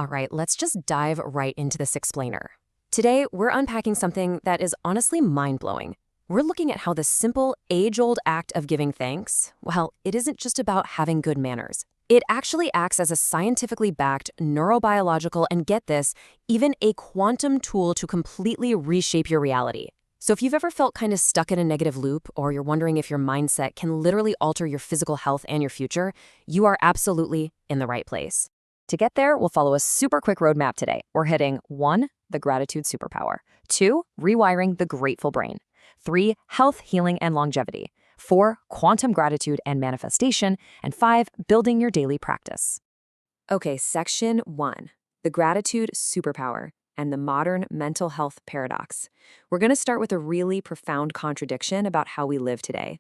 All right, let's just dive right into this explainer. Today, we're unpacking something that is honestly mind-blowing. We're looking at how the simple, age-old act of giving thanks, well, it isn't just about having good manners. It actually acts as a scientifically backed, neurobiological, and get this, even a quantum tool to completely reshape your reality. So if you've ever felt kind of stuck in a negative loop, or you're wondering if your mindset can literally alter your physical health and your future, you are absolutely in the right place. To get there, we'll follow a super quick roadmap today. We're hitting 1, the gratitude superpower, 2, rewiring the grateful brain, 3, health, healing, and longevity, 4, quantum gratitude and manifestation, and 5, building your daily practice. Okay, section 1, the gratitude superpower and the modern mental health paradox. We're going to start with a really profound contradiction about how we live today.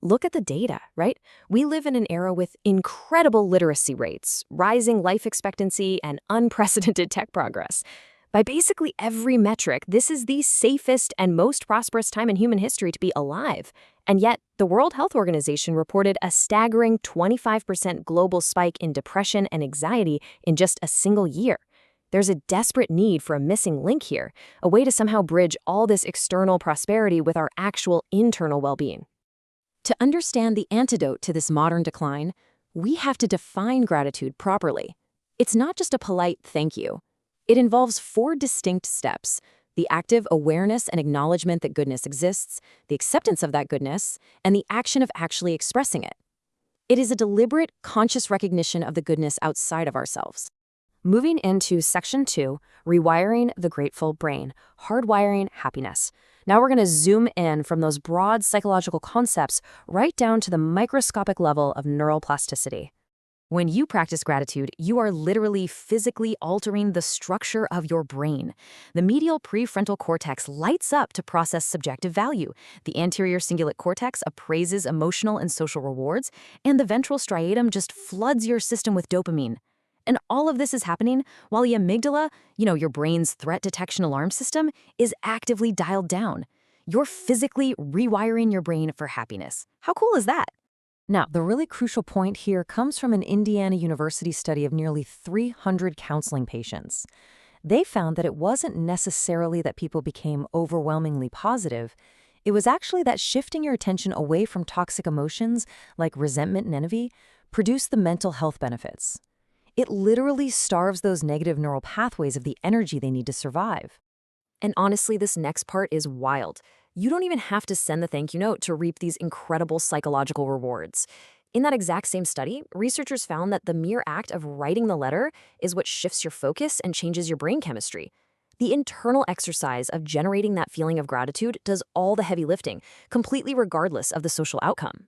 Look at the data, right? We live in an era with incredible literacy rates, rising life expectancy, and unprecedented tech progress. By basically every metric, this is the safest and most prosperous time in human history to be alive. And yet, the World Health Organization reported a staggering 25% global spike in depression and anxiety in just a single year. There's a desperate need for a missing link here, a way to somehow bridge all this external prosperity with our actual internal well-being. To understand the antidote to this modern decline, we have to define gratitude properly. It's not just a polite thank you. It involves 4 distinct steps: the active awareness and acknowledgement that goodness exists, the acceptance of that goodness, and the action of actually expressing it. It is a deliberate, conscious recognition of the goodness outside of ourselves. Moving into section 2, rewiring the grateful brain, hardwiring happiness. Now we're going to zoom in from those broad psychological concepts right down to the microscopic level of neuroplasticity. When you practice gratitude, you are literally physically altering the structure of your brain. The medial prefrontal cortex lights up to process subjective value. The anterior cingulate cortex appraises emotional and social rewards, and the ventral striatum just floods your system with dopamine. And all of this is happening while the amygdala, your brain's threat detection alarm system, is actively dialed down. You're physically rewiring your brain for happiness. How cool is that? Now, the really crucial point here comes from an Indiana University study of nearly 300 counseling patients. They found that it wasn't necessarily that people became overwhelmingly positive. It was actually that shifting your attention away from toxic emotions like resentment and envy produced the mental health benefits. It literally starves those negative neural pathways of the energy they need to survive. And honestly, this next part is wild. You don't even have to send the thank you note to reap these incredible psychological rewards. In that exact same study, researchers found that the mere act of writing the letter is what shifts your focus and changes your brain chemistry. The internal exercise of generating that feeling of gratitude does all the heavy lifting, completely regardless of the social outcome.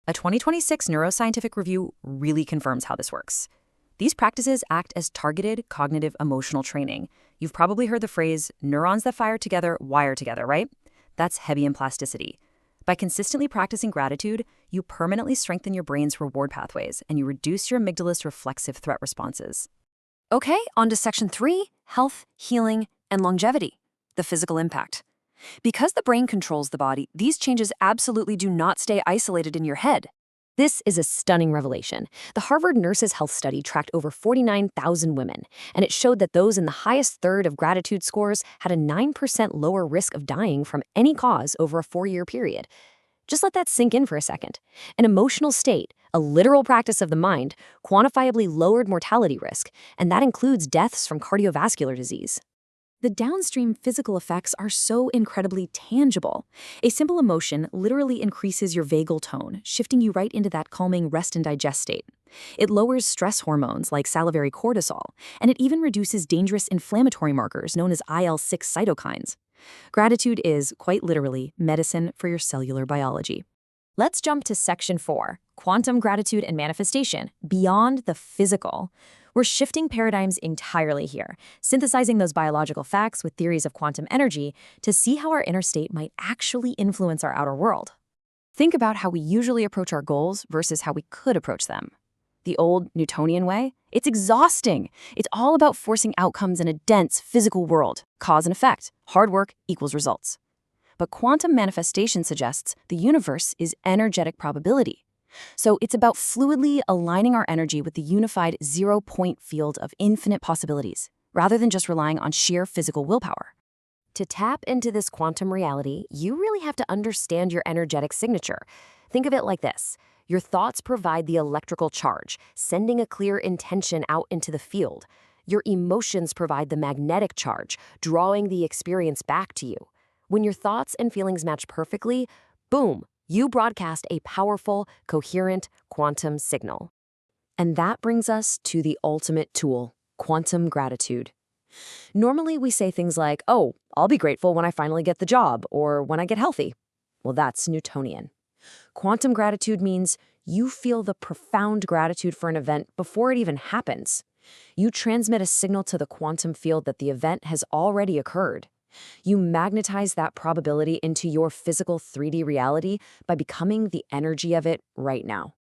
A 2026 neuroscientific review really confirms how this works. These practices act as targeted cognitive emotional training. You've probably heard the phrase, neurons that fire together wire together, right? That's heavy in plasticity. By consistently practicing gratitude, you permanently strengthen your brain's reward pathways and you reduce your amygdala's reflexive threat responses. Okay, on to section 3, health, healing, and longevity, the physical impact. Because the brain controls the body, these changes absolutely do not stay isolated in your head. This is a stunning revelation. The Harvard Nurses Health Study tracked over 49,000 women, and it showed that those in the highest third of gratitude scores had a 9% lower risk of dying from any cause over a 4-year period. Just let that sink in for a second. An emotional state, a literal practice of the mind, quantifiably lowered mortality risk, and that includes deaths from cardiovascular disease. The downstream physical effects are so incredibly tangible. A simple emotion literally increases your vagal tone, shifting you right into that calming rest and digest state. It lowers stress hormones like salivary cortisol, and it even reduces dangerous inflammatory markers known as IL-6 cytokines. Gratitude is, quite literally, medicine for your cellular biology. Let's jump to section 4, quantum gratitude and manifestation, beyond the physical. We're shifting paradigms entirely here, synthesizing those biological facts with theories of quantum energy to see how our inner state might actually influence our outer world. Think about how we usually approach our goals versus how we could approach them. The old Newtonian way? It's exhausting. It's all about forcing outcomes in a dense physical world. Cause and effect. Hard work equals results. But quantum manifestation suggests the universe is energetic probability. So it's about fluidly aligning our energy with the unified zero-point field of infinite possibilities, rather than just relying on sheer physical willpower. To tap into this quantum reality, you really have to understand your energetic signature. Think of it like this. Your thoughts provide the electrical charge, sending a clear intention out into the field. Your emotions provide the magnetic charge, drawing the experience back to you. When your thoughts and feelings match perfectly, boom, you broadcast a powerful, coherent quantum signal. And that brings us to the ultimate tool, quantum gratitude. Normally, we say things like, oh, I'll be grateful when I finally get the job or when I get healthy. Well, that's Newtonian. Quantum gratitude means you feel the profound gratitude for an event before it even happens. You transmit a signal to the quantum field that the event has already occurred. You magnetize that probability into your physical 3D reality by becoming the energy of it right now.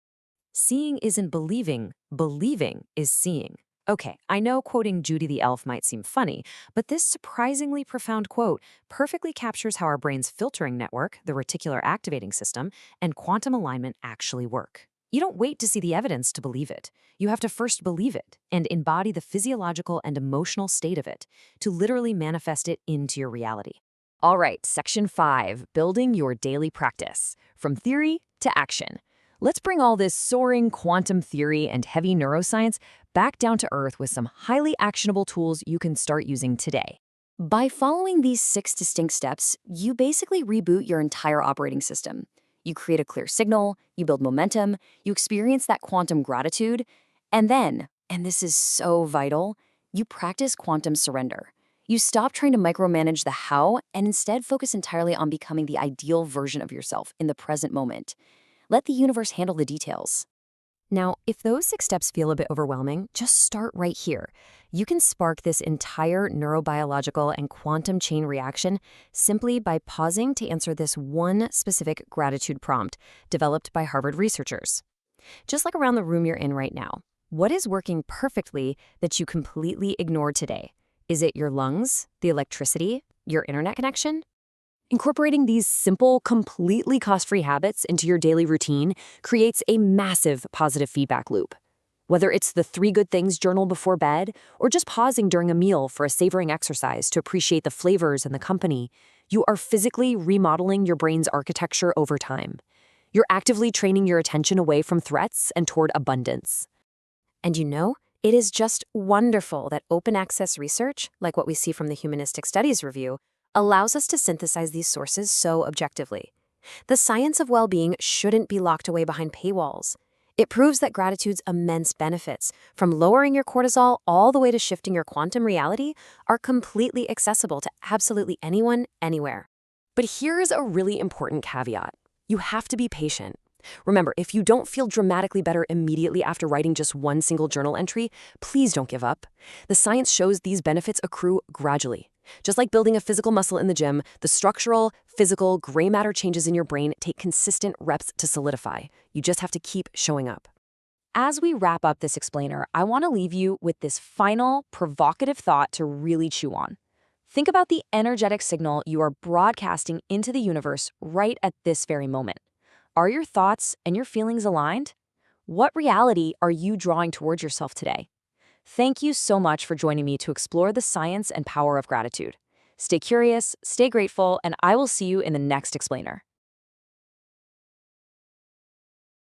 Seeing isn't believing, believing is seeing. Okay, I know quoting Judy the Elf might seem funny, but this surprisingly profound quote perfectly captures how our brain's filtering network, the reticular activating system, and quantum alignment actually work. You don't wait to see the evidence to believe it. You have to first believe it and embody the physiological and emotional state of it to literally manifest it into your reality. All right, Section 5, Building Your Daily Practice. From theory to action. Let's bring all this soaring quantum theory and heavy neuroscience back down to earth with some highly actionable tools you can start using today. By following these 6 distinct steps, you basically reboot your entire operating system. You create a clear signal, you build momentum, you experience that quantum gratitude, and then, and this is so vital, you practice quantum surrender. You stop trying to micromanage the how and instead focus entirely on becoming the ideal version of yourself in the present moment. Let the universe handle the details. Now, if those 6 steps feel a bit overwhelming, just start right here. You can spark this entire neurobiological and quantum chain reaction simply by pausing to answer this one specific gratitude prompt developed by Harvard researchers. Just like around the room you're in right now, what is working perfectly that you completely ignored today? Is it your lungs, the electricity, your internet connection? Incorporating these simple, completely cost-free habits into your daily routine creates a massive positive feedback loop. Whether it's the 3 good things journal before bed or just pausing during a meal for a savoring exercise to appreciate the flavors and the company, you are physically remodeling your brain's architecture over time. You're actively training your attention away from threats and toward abundance. And you know, it is just wonderful that open access research, like what we see from the Humanistic Studies Review, allows us to synthesize these sources so objectively. The science of well-being shouldn't be locked away behind paywalls. It proves that gratitude's immense benefits, from lowering your cortisol all the way to shifting your quantum reality, are completely accessible to absolutely anyone, anywhere. But here's a really important caveat. You have to be patient. Remember, if you don't feel dramatically better immediately after writing just one single journal entry, please don't give up. The science shows these benefits accrue gradually. Just like building a physical muscle in the gym, the structural, physical, gray matter changes in your brain take consistent reps to solidify. You just have to keep showing up. As we wrap up this explainer, I want to leave you with this final, provocative thought to really chew on. Think about the energetic signal you are broadcasting into the universe right at this very moment. Are your thoughts and your feelings aligned? What reality are you drawing towards yourself today? Thank you so much for joining me to explore the science and power of gratitude. Stay curious, stay grateful, and I will see you in the next explainer.